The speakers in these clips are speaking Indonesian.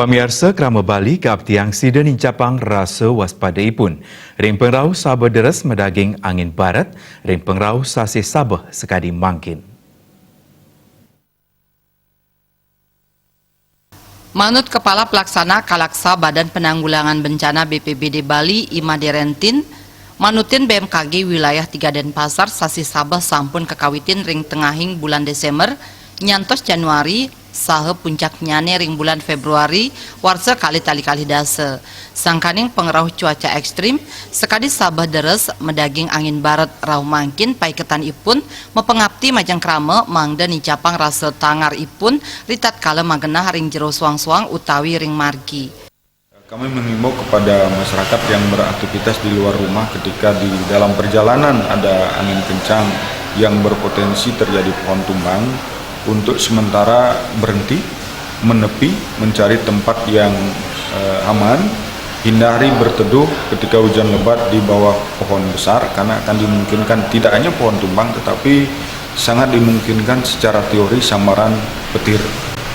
Pemirsa Krama Bali kap tiang sida nincapang rasa waspadai pun. Ring pengrau Sabah deres medaging angin barat, ring pengrau sasi Sabah sekadi mangkin. Manut Kepala Pelaksana Kalaksa Badan Penanggulangan Bencana BPBD Bali Imaderentin, manutin BMKG wilayah 3 Denpasar sasi Sabah sampun kekawitin ring tengahing bulan Desember, nyantos Januari, saha puncaknya ring bulan Februari, warsa kali tali-kali dase. Sangkaning pengerauh cuaca ekstrim, sekadi Sabah deres medaging angin barat rauh mangkin pai ketan ipun, mepengapti majang krama mangda nicapang rasa tangar ipun, ritat kala magenah ring jero suang-suang utawi ring margi. Kami mengimbau kepada masyarakat yang beraktivitas di luar rumah ketika di dalam perjalanan ada angin kencang yang berpotensi terjadi pohon tumbang, untuk sementara berhenti, menepi, mencari tempat yang aman, hindari berteduh ketika hujan lebat di bawah pohon besar karena akan dimungkinkan tidak hanya pohon tumbang tetapi sangat dimungkinkan secara teori sambaran petir.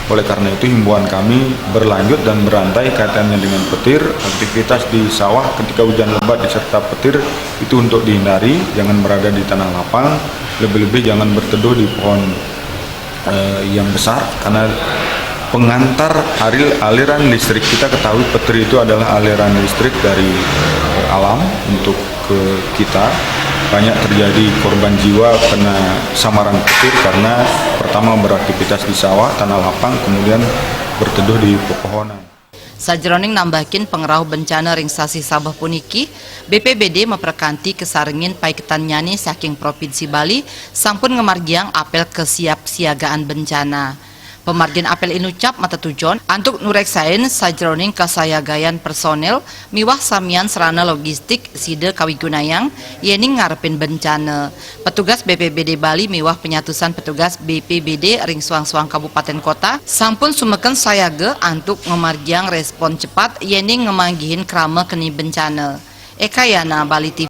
Oleh karena itu himbauan kami berlanjut dan berantai kaitannya dengan petir, aktivitas di sawah ketika hujan lebat diserta petir itu untuk dihindari, jangan berada di tanah lapang, lebih-lebih jangan berteduh di pohon yang besar karena pengantar aliran listrik. Kita ketahui petir itu adalah aliran listrik dari alam untuk ke kita. Banyak terjadi korban jiwa kena samaran petir karena pertama beraktivitas di sawah, tanah lapang, kemudian berteduh di pepohonan. Sajroning nambahin pengerauh bencana ring sasi Sabah puniki, BPBD memperkanti kesarengin pai ketan nyani saking Provinsi Bali sampun ngemargiang apel kesiapsiagaan bencana. Pemargian apel inucap mata tujon antuk nureksain sajroning kasayagayan personel miwah samian serana logistik side kawigunayang yening ngarepin bencana. Petugas BPBD Bali miwah penyatusan petugas BPBD ring suang-suang kabupaten kota sampun sumeken sayage antuk ngemargiang respon cepat yening ngemanggihin krama keni bencana. Eka Yana, Bali TV.